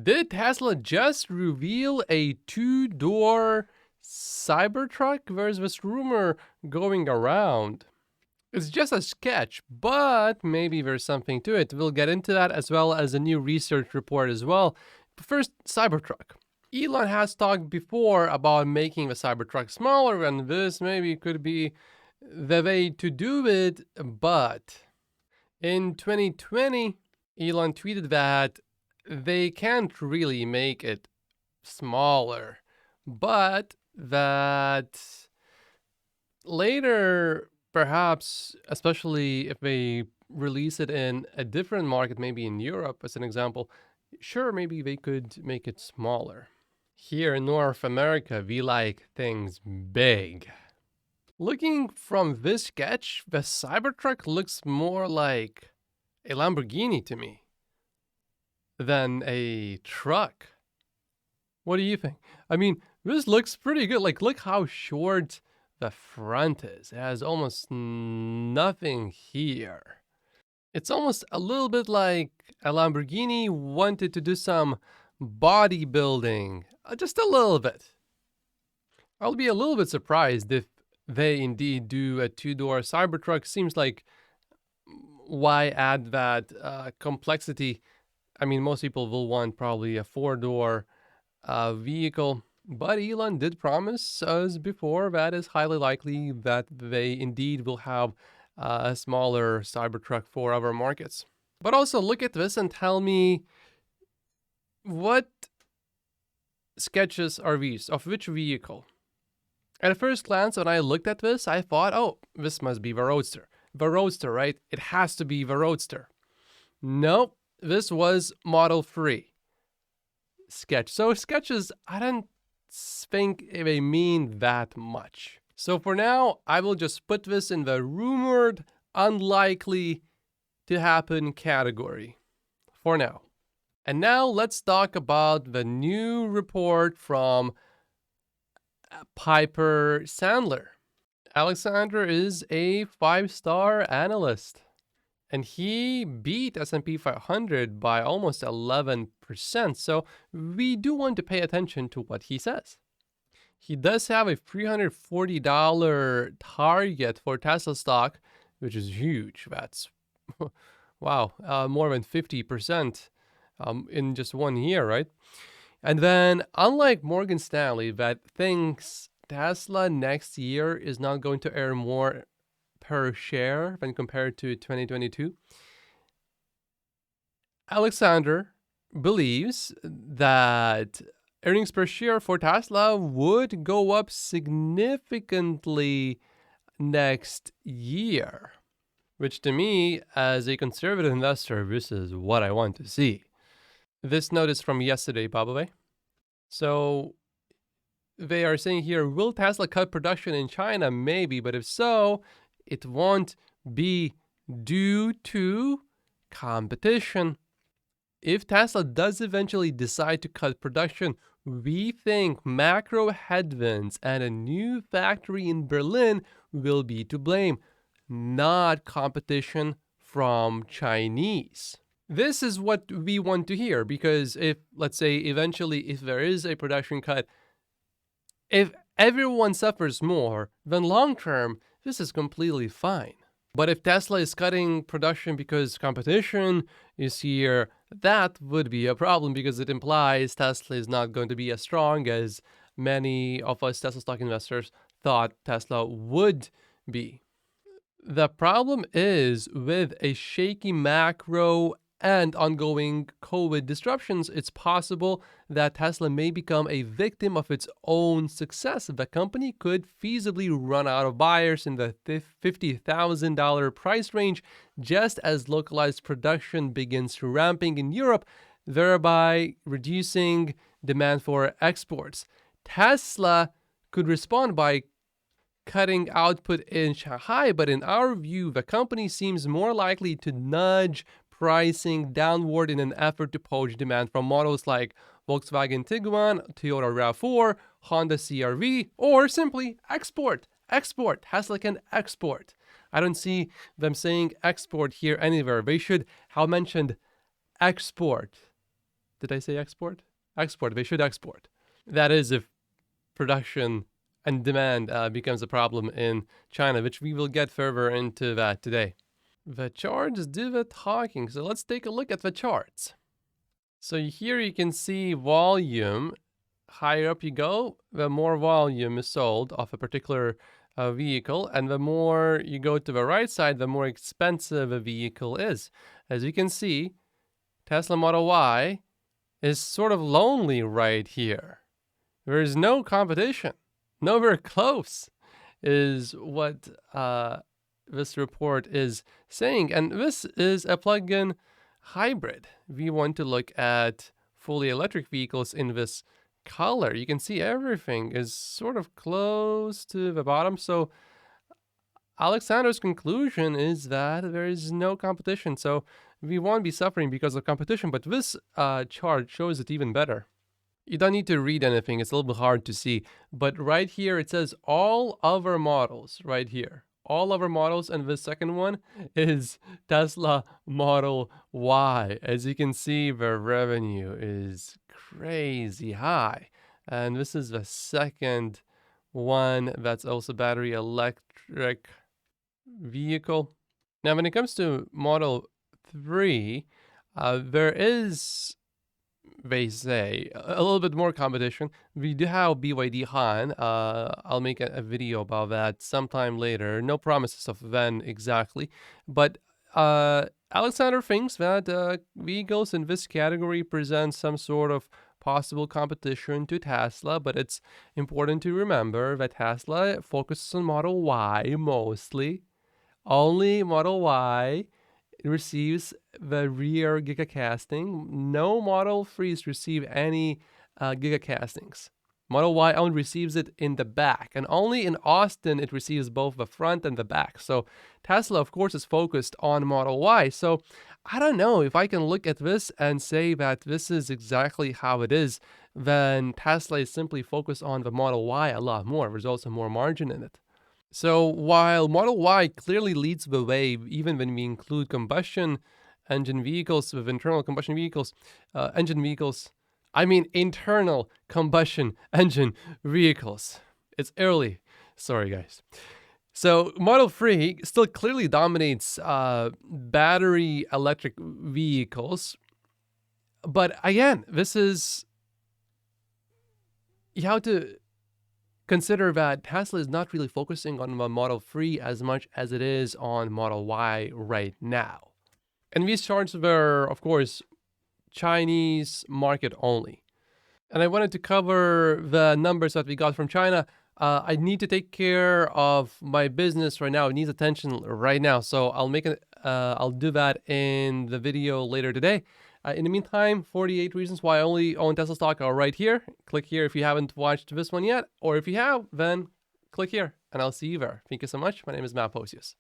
Did Tesla just reveal a two-door Cybertruck? There's this rumor going around. It's just a sketch, but maybe there's something to it. We'll get into that as well as a new research report as well. But first, Cybertruck. Elon has talked before about making the Cybertruck smaller, and this maybe could be the way to do it, but in 2020, Elon tweeted that they can't really make it smaller, but that later, perhaps, especially if they release it in a different market, maybe in Europe as an example, sure, maybe they could make it smaller. Here in North America, we like things big. Looking from this sketch, the Cybertruck looks more like a Lamborghini to me than a truck. What do you think? I mean, this looks pretty good. Like, look how short the front is. It has almost nothing here. It's almost a little bit like a Lamborghini wanted to do some bodybuilding, just a little bit. I'll be a little bit surprised if they indeed do a two-door Cybertruck. Seems like, why add that complexity? I mean, most people will want probably a four-door vehicle, but Elon did promise us before that it's highly likely that they indeed will have a smaller Cybertruck for our markets. But also look at this and tell me, what sketches are these? Of which vehicle? At first glance, when I looked at this, I thought, oh, this must be the Roadster. The Roadster, right? It has to be the Roadster. Nope, this was Model 3 sketch. So sketches, I don't think they mean that much. So for now, I will just put this in the rumored, unlikely to happen category for now. And now let's talk about the new report from Piper Sandler. Alexander is a 5-star analyst, and he beat S&P 500 by almost 11%. So we do want to pay attention to what he says. He does have a $340 target for Tesla stock, which is huge. That's, wow, more than 50% in just 1 year, right? And then, unlike Morgan Stanley, that thinks Tesla next year is not going to earn more per share when compared to 2022, Alexander believes that earnings per share for Tesla would go up significantly next year, which to me, as a conservative investor, this is what I want to see. This note is from yesterday, by the way. So they are saying here, will Tesla cut production in China? Maybe, but if so, it won't be due to competition. If Tesla does eventually decide to cut production, we think macro headwinds and a new factory in Berlin will be to blame, not competition from Chinese. This is what we want to hear, because if, let's say, eventually, if there is a production cut, if everyone suffers more, then long term, this is completely fine. But if Tesla is cutting production because competition is here, that would be a problem, because it implies Tesla is not going to be as strong as many of us Tesla stock investors thought Tesla would be. The problem is, with a shaky macro and ongoing COVID disruptions, it's possible that Tesla may become a victim of its own success. The company could feasibly run out of buyers in the $50,000 price range just as localized production begins ramping in Europe, thereby reducing demand for exports. Tesla could respond by cutting output in Shanghai, but in our view, the company seems more likely to nudge pricing downward in an effort to poach demand from models like Volkswagen Tiguan, Toyota RAV4, Honda CR-V, or simply export. Tesla can export. I don't see them saying export here anywhere. They should have mentioned export. Did I say export? Export. They should export. That is, if production and demand becomes a problem in China, which we will get further into that today. The charts do the talking, so let's take a look at the charts. So here you can see volume. Higher up you go, the more volume is sold of a particular vehicle, and the more you go to the right side, the more expensive a vehicle is. As you can see, Tesla Model Y is sort of lonely right here. There is no competition, nowhere close, is what this report is saying. And this is a plug-in hybrid. We want to look at fully electric vehicles in this color. You can see everything is sort of close to the bottom. So Alexander's conclusion is that there is no competition. So we won't be suffering because of competition, but this chart shows it even better. You don't need to read anything. It's a little bit hard to see, but right here it says all other models right here. All other models, and the second one is Tesla Model Y. As you can see, the revenue is crazy high. And this is the second one that's also battery electric vehicle. Now, when it comes to Model 3, there is, they say, a little bit more competition. We do have BYD Han. I'll make a video about that sometime later. No promises of when exactly. But Alexander thinks that vehicles in this category present some sort of possible competition to Tesla, but it's important to remember that Tesla focuses on Model Y mostly. Only Model Y receives the rear gigacasting. No Model 3s receive any gigacastings. Model Y only receives it in the back, and only in Austin it receives both the front and the back. So Tesla, of course, is focused on Model Y. So I don't know if I can look at this and say that this is exactly how it is, then Tesla is simply focused on the Model Y a lot more. There's also more margin in it. So while Model Y clearly leads the way, even when we include combustion engine vehicles with internal combustion vehicles, internal combustion engine vehicles. It's early. Sorry, guys. So Model 3 still clearly dominates battery electric vehicles. But again, you have to consider that Tesla is not really focusing on the Model 3 as much as it is on Model Y right now. And these charts were, of course, Chinese market only. And I wanted to cover the numbers that we got from China. I need to take care of my business right now. It needs attention right now. So I'll do that in the video later today. In the meantime, 48 reasons why I only own Tesla stock are right here. Click here if you haven't watched this one yet. Or if you have, then click here and I'll see you there. Thank you so much. My name is Matt Posius.